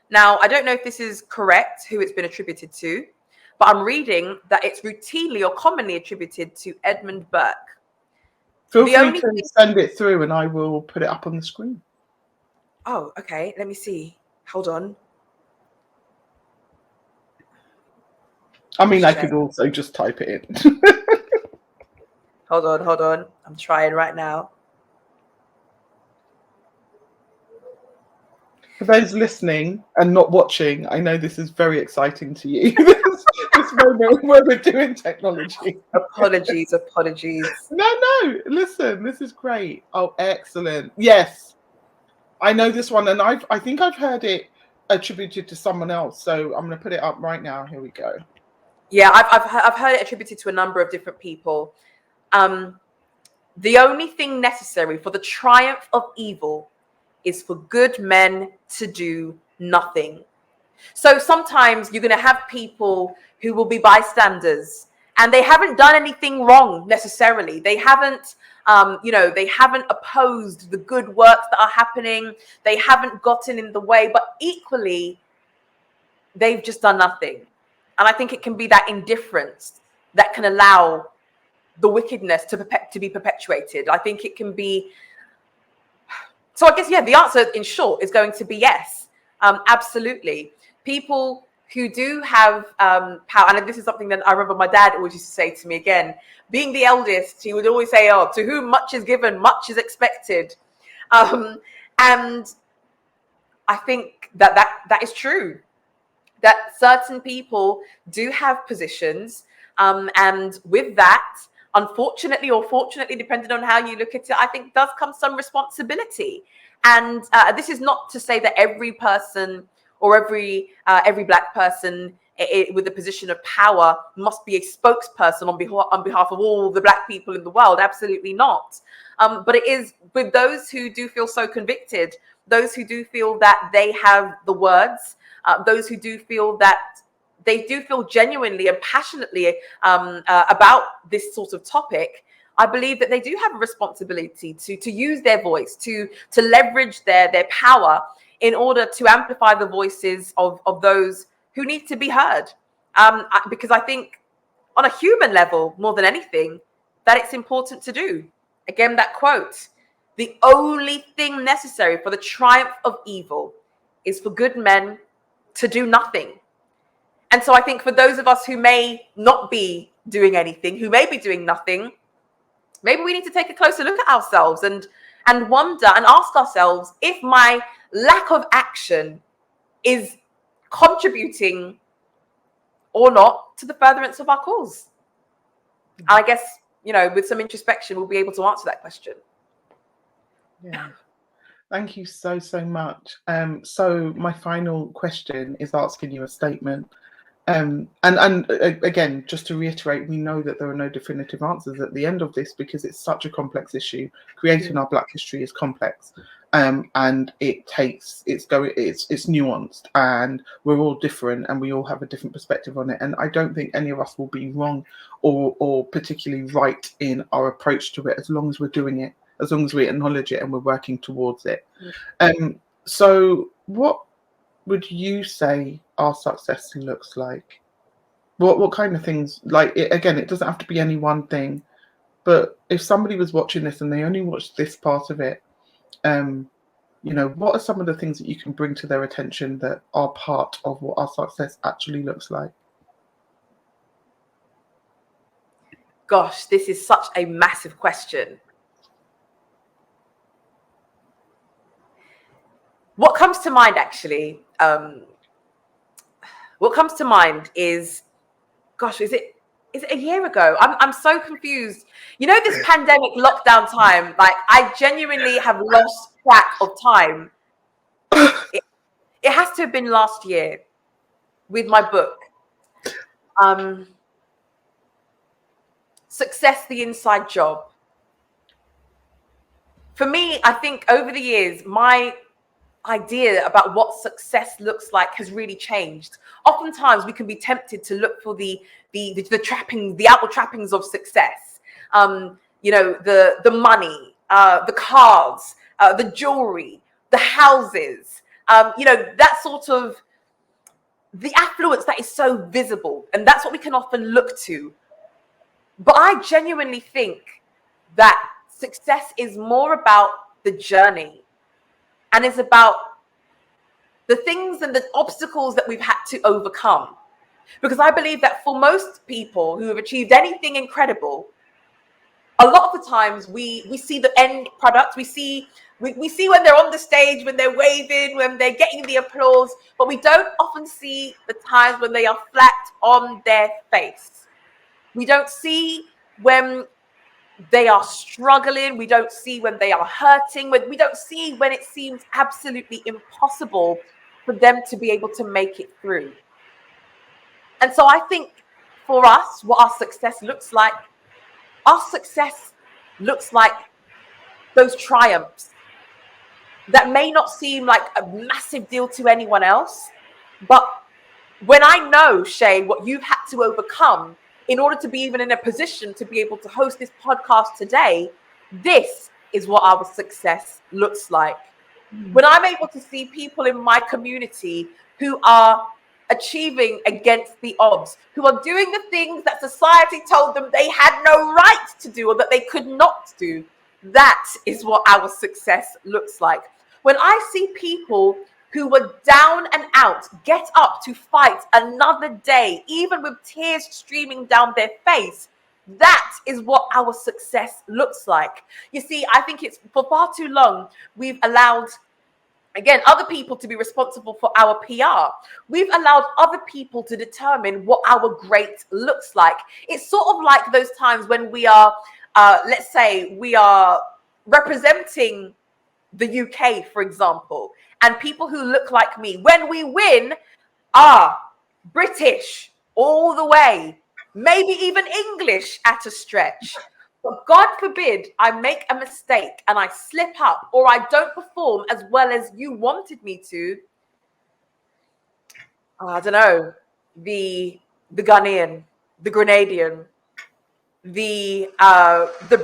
Now, I don't know if this is correct, who it's been attributed to, but I'm reading that it's routinely or commonly attributed to Edmund Burke. Feel The free only to thing. send it through, and I will put it up on the screen. Oh, okay. Let me see. Hold on. I mean, I Shae. could also just type it in. Hold on. I'm trying right now. For those listening and not watching, I know this is very exciting to you. this moment where we're doing technology. Apologies. No, listen, this is great. Oh, excellent. Yes, I know this one, and I think I've heard it attributed to someone else. So I'm going to put it up right now. Here we go. Yeah, I've heard it attributed to a number of different people. The only thing necessary for the triumph of evil is for good men to do nothing. So sometimes you're going to have people who will be bystanders, and they haven't done anything wrong necessarily. They haven't, they haven't opposed the good works that are happening. They haven't gotten in the way, but equally, they've just done nothing. And I think it can be that indifference that can allow the wickedness to be perpetuated. I think it can be. So I guess, yeah, the answer in short is going to be yes. Absolutely. People who do have power, and this is something that I remember my dad always used to say to me again, being the eldest, he would always say, oh, to whom much is given, much is expected. And I think that is true, that certain people do have positions. And with that, unfortunately or fortunately, depending on how you look at it, I think does come some responsibility. And this is not to say that every person or every black person with a position of power must be a spokesperson on behalf of all the black people in the world. Absolutely not. But it is with those who do feel so convicted, those who do feel that they have the words, those who do feel that they do feel genuinely and passionately about this sort of topic. I believe that they do have a responsibility to use their voice, to leverage their power in order to amplify the voices of those who need to be heard. Because I think on a human level, more than anything, that it's important to do. Again, that quote, the only thing necessary for the triumph of evil is for good men to do nothing. And so I think for those of us who may not be doing anything, who may be doing nothing, maybe we need to take a closer look at ourselves and wonder and ask ourselves if my lack of action is contributing or not to the furtherance of our cause. And I guess, with some introspection, we'll be able to answer that question. Yeah. Thank you so much. So my final question is asking you a statement. And again, just to reiterate, we know that there are no definitive answers at the end of this because it's such a complex issue. Creating our Black history is complex, and it's nuanced, and we're all different, and we all have a different perspective on it. And I don't think any of us will be wrong or particularly right in our approach to it, as long as we're doing it, as long as we acknowledge it and we're working towards it. So what would you say our success looks like? What kind of things, like, again, it doesn't have to be any one thing, but if somebody was watching this and they only watched this part of it, what are some of the things that you can bring to their attention that are part of what our success actually looks like? Gosh, this is such a massive question. What comes to mind, actually, is, gosh, is it a year ago? I'm so confused. This pandemic lockdown time, like, I genuinely have lost track of time. It has to have been last year with my book. Success, the Inside Job. For me, I think over the years, my idea about what success looks like has really changed. Oftentimes we can be tempted to look for the trappings, the outward trappings of success. You know, the money, the cars, the jewelry, the houses, you know, that sort of the affluence that is so visible, and that's what we can often look to. But I genuinely think that success is more about the journey, and is about the things and the obstacles that we've had to overcome. Because I believe that for most people who have achieved anything incredible, a lot of the times we see the end product. We see when they're on the stage, when they're waving, when they're getting the applause, but we don't often see the times when they are flat on their face. We don't see when they are struggling. We don't see when they are hurting. We don't see when it seems absolutely impossible for them to be able to make it through. And so I think for us, what our success looks like those triumphs that may not seem like a massive deal to anyone else. But when I know, Shae, what you've had to overcome in order to be even in a position to be able to host this podcast today, this is what our success looks like. When I'm able to see people in my community who are achieving against the odds, who are doing the things that society told them they had no right to do or that they could not do, that is what our success looks like. When I see people who were down and out get up to fight another day, even with tears streaming down their face, that is what our success looks like. You see, I think it's for far too long we've allowed, again, other people to be responsible for our PR. We've allowed other people to determine what our great looks like. It's sort of like those times when we are, let's say, we are representing the UK, for example, and people who look like me, when we win, are British all the way, maybe even English at a stretch. But God forbid I make a mistake and I slip up, or I don't perform as well as you wanted me to. I don't know, the Ghanaian, the Grenadian, the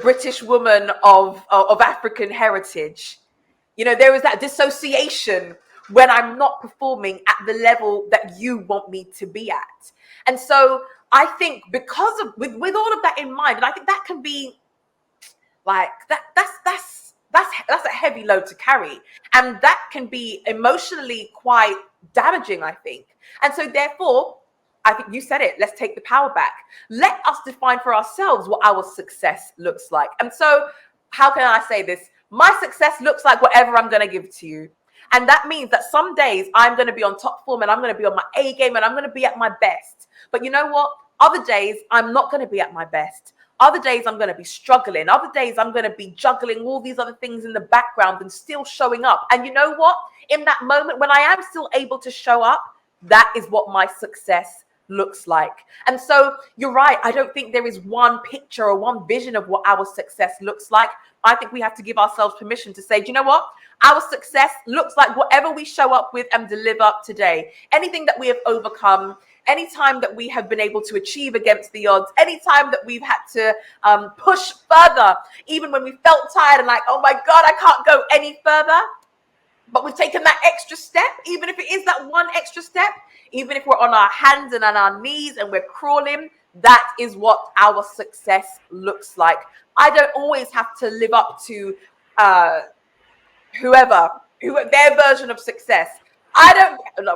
British woman of African heritage. You know, there is that dissociation when I'm not performing at the level that you want me to be at. And so I think because of with all of that in mind, and I think that can be like that's a heavy load to carry, and that can be emotionally quite damaging, I think. And so therefore, I think you said it, let's take the power back. Let us define for ourselves what our success looks like. And so how can I say this? My success looks like whatever I'm going to give to you. And that means that some days I'm going to be on top form and I'm going to be on my A game and I'm going to be at my best. But you know what? Other days I'm not going to be at my best. Other days I'm going to be struggling. Other days I'm going to be juggling all these other things in the background and still showing up. And you know what? In that moment when I am still able to show up, that is what my success looks like. And so you're right. I don't think there is one picture or one vision of what our success looks like. I think we have to give ourselves permission to say, do you know what? Our success looks like whatever we show up with and deliver today. Anything that we have overcome, any time that we have been able to achieve against the odds, any time that we've had to push further, even when we felt tired and like, oh my God, I can't go any further. But we've taken that extra step, even if it is that one extra step, even if we're on our hands and on our knees and we're crawling, that is what our success looks like. I don't always have to live up to whoever their version of success.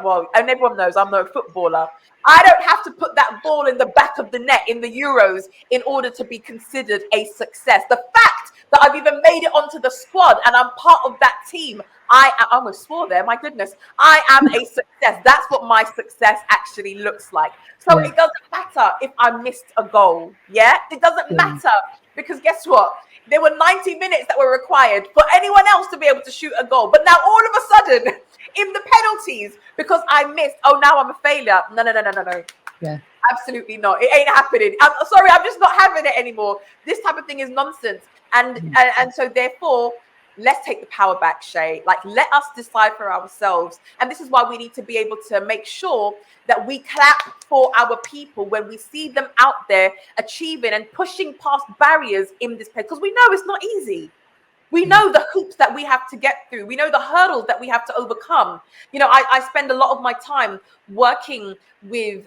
Well, and everyone knows I'm no footballer. I don't have to put that ball in the back of the net in the Euros in order to be considered a success. The fact that I've even made it onto the squad and I'm part of that team, I almost swore there, my goodness. I am a success. That's what my success actually looks like. So it doesn't matter if I missed a goal. Yeah, it doesn't matter, because guess what? There were 90 minutes that were required for anyone else to be able to shoot a goal. But now all of a sudden, in the penalties, because I missed, oh, now I'm a failure. No. Yeah. Absolutely not. It ain't happening. I'm sorry, I'm just not having it anymore. This type of thing is nonsense. And so therefore, let's take the power back, Shae. Like, let us decide for ourselves. And this is why we need to be able to make sure that we clap for our people when we see them out there achieving and pushing past barriers in this place, because we know it's not easy. We know the hoops that we have to get through. We know the hurdles that we have to overcome. You know, I spend a lot of my time working with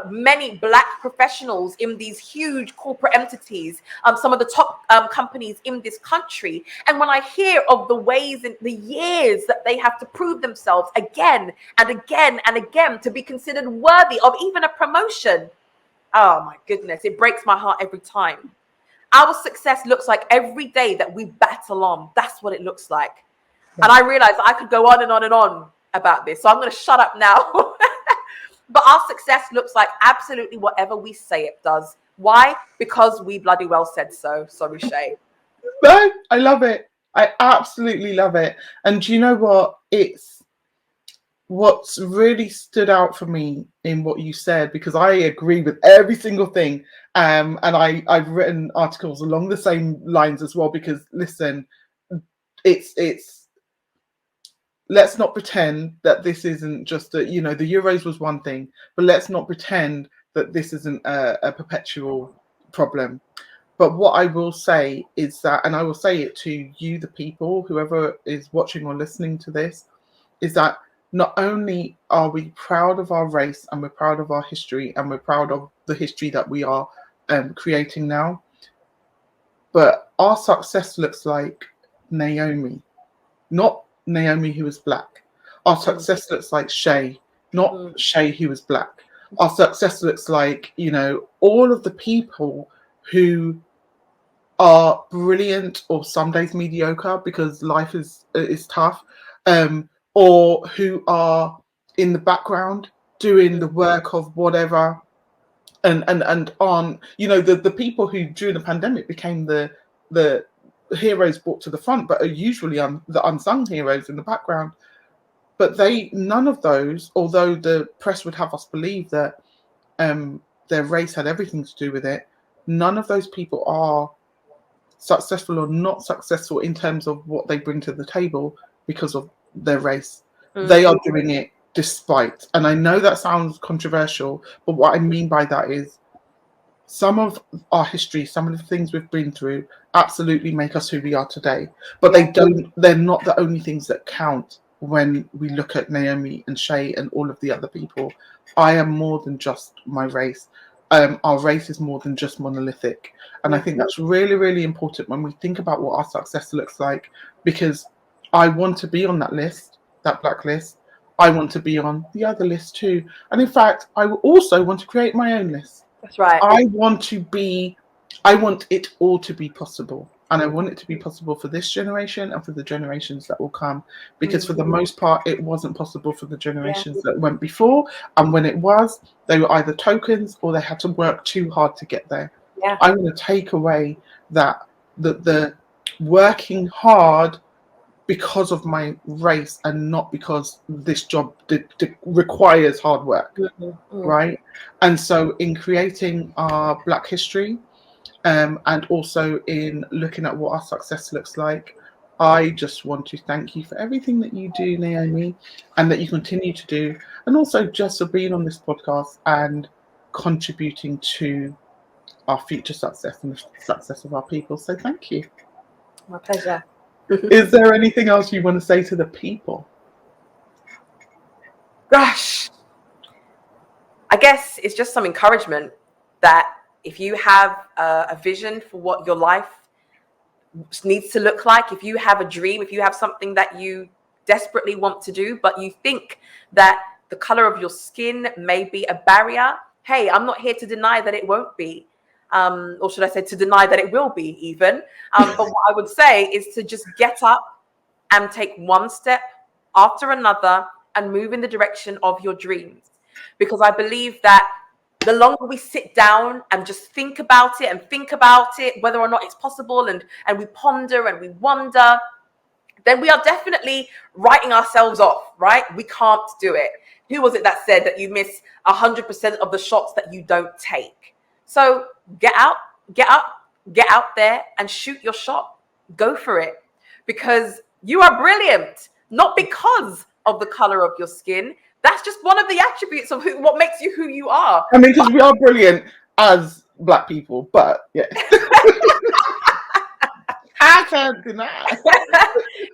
many Black professionals in these huge corporate entities, some of the top companies in this country. And when I hear of the ways and the years that they have to prove themselves again and again and again to be considered worthy of even a promotion, oh my goodness, it breaks my heart every time. Our success looks like every day that we battle on. That's what it looks like. And I realized I could go on and on and on about this. So I'm going to shut up now. But our success looks like absolutely whatever we say it does. Why? Because we bloody well said so. Sorry, Shae. No, I love it. I absolutely love it. And do you know what? What's really stood out for me in what you said, because I agree with every single thing. And I've written articles along the same lines as well, because listen, it's let's not pretend that this isn't just the Euros was one thing, but let's not pretend that this isn't a perpetual problem. But what I will say is that, and I will say it to you, the people, whoever is watching or listening to this, is that not only are we proud of our race and we're proud of our history and we're proud of the history that we are creating now, but our success looks like Naomi, not Naomi who is Black. Our success looks like Shae, not Shae who is Black. Our success looks like, all of the people who are brilliant or some days mediocre because life is tough, or who are in the background doing the work of whatever, and on the people who during the pandemic became the heroes brought to the front, but are usually the unsung heroes in the background. But none of those, although the press would have us believe that their race had everything to do with it, none of those people are successful or not successful in terms of what they bring to the table because of their race. They are doing it despite. And I know that sounds controversial, but what I mean by that is some of our history, some of the things we've been through absolutely make us who we are today. But they're not the only things that count when we look at Naomi and Shae and all of the other people. I am more than just my race. Our race is more than just monolithic. And I think that's really, really important when we think about what our success looks like, because I want to be on that list, that Black list. I want to be on the other list too. And in fact, I also want to create my own list. That's right. I want it all to be possible. And I want it to be possible for this generation and for the generations that will come. Because for the most part, it wasn't possible for the generations that went before. And when it was, they were either tokens or they had to work too hard to get there. Yeah. I want to take away that the working hard because of my race and not because this job requires hard work, right? And so in creating our Black history, and also in looking at what our success looks like, I just want to thank you for everything that you do, Naomi, and that you continue to do, and also just for being on this podcast and contributing to our future success and the success of our people. So thank you. My pleasure. Is there anything else you want to say to the people? Gosh, I guess it's just some encouragement that if you have a vision for what your life needs to look like, if you have a dream, if you have something that you desperately want to do, but you think that the color of your skin may be a barrier, hey, I'm not here to deny that it won't be. Or should I say to deny that it will be even. But what I would say is to just get up and take one step after another and move in the direction of your dreams. Because I believe that the longer we sit down and just think about it, whether or not it's possible, and we ponder and we wonder, then we are definitely writing ourselves off, right? We can't do it. Who was it that said that you miss 100% of the shots that you don't take? So get out there and shoot your shot. Go for it. because you are brilliant, not because of the color of your skin. That's just one of the attributes of what makes you who you are. I mean, because we are brilliant as Black people, but yeah. I can't deny.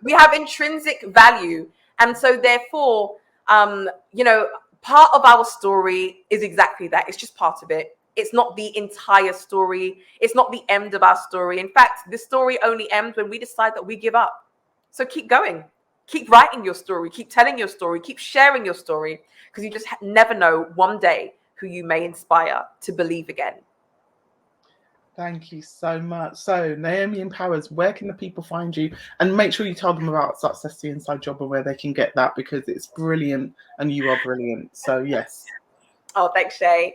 We have intrinsic value. And so therefore, part of our story is exactly that. It's just part of it. It's not the entire story. It's not the end of our story. In fact, the story only ends when we decide that we give up. So keep going. Keep writing your story. Keep telling your story. Keep sharing your story, because you just never know one day who you may inspire to believe again. Thank you so much. So, Naomi Empowers, where can the people find you? And make sure you tell them about Success the Inside Job and where they can get that, because it's brilliant and you are brilliant. So, yes. Oh, thanks, Shae.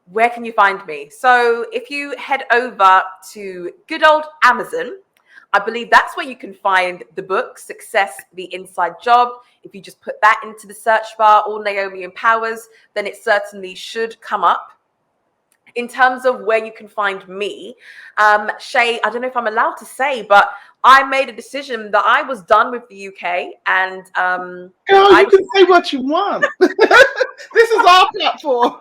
Where can you find me? So if you head over to good old Amazon, I believe that's where you can find the book, Success the Inside Job. If you just put that into the search bar, or Naomi Empowers, then it certainly should come up. In terms of where you can find me, Shae, I don't know if I'm allowed to say, but I made a decision that I was done with the UK, and Girl, you can say what you want. This is our platform.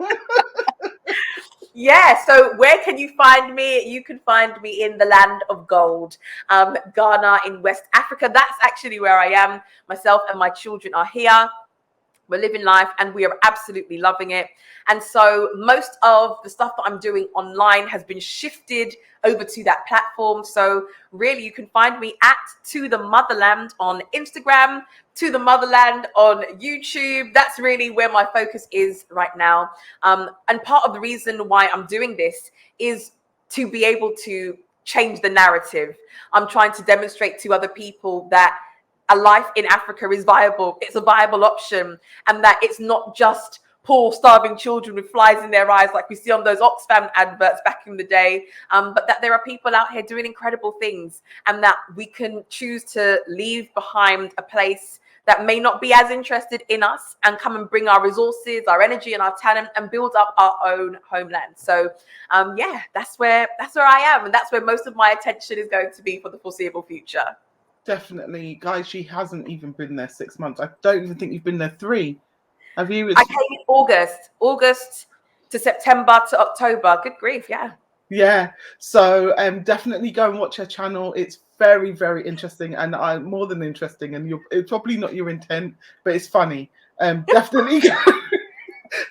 Yeah, so where can you find me? You can find me in the land of gold, Ghana in West Africa. That's actually where I am. Myself and my children are here. We're living life and we are absolutely loving it. And so most of the stuff that I'm doing online has been shifted over to that platform. So really you can find me at To The Motherland on Instagram, To The Motherland on YouTube. That's really where my focus is right now. And part of the reason why I'm doing this is to be able to change the narrative. I'm trying to demonstrate to other people that a life in Africa is viable. It's a viable option, and that it's not just poor, starving children with flies in their eyes like we see on those Oxfam adverts back in the day, but that there are people out here doing incredible things, and that we can choose to leave behind a place that may not be as interested in us and come and bring our resources, our energy and our talent and build up our own homeland. So yeah, that's where I am, and that's where most of my attention is going to be for the foreseeable future. Definitely, guys, she hasn't even been there 6 months. I don't even think you've been there 3. Have you? I came in August to September to October. Good grief, yeah. Yeah. So definitely go and watch her channel. It's very, very interesting, and more than interesting. And it's probably not your intent, but it's funny. Definitely go.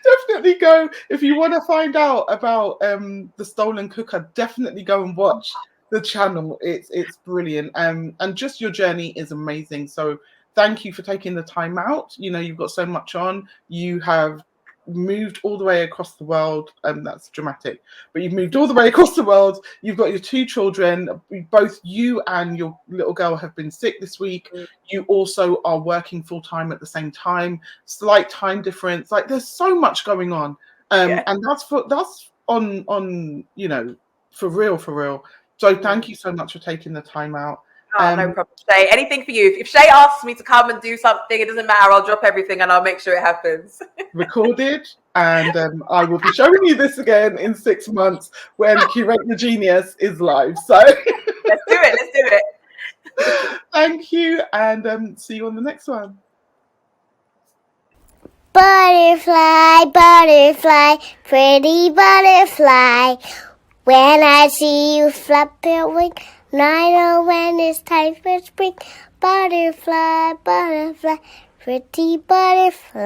Definitely go. If you want to find out about the stolen cooker, definitely go and watch the channel. It's brilliant, and just your journey is amazing. So thank you for taking the time out. You know, you've got so much on. You have moved all the way across the world, and that's dramatic, but you've moved all the way across the world. You've got your 2 children. Both you and your little girl have been sick this week. You also are working full-time at the same time, slight time difference. Like, there's so much going on, and that's on you know, for real. So thank you so much for taking the time out. No problem, Shae. Anything for you. If Shae asks me to come and do something, it doesn't matter. I'll drop everything and I'll make sure it happens. Recorded, and I will be showing you this again in 6 months when Curate Your Genius is live. So Let's do it. thank you, and see you on the next one. Butterfly, butterfly, pretty butterfly. When I see you flap your wing, I know when it's time for spring. Butterfly, butterfly, pretty butterfly.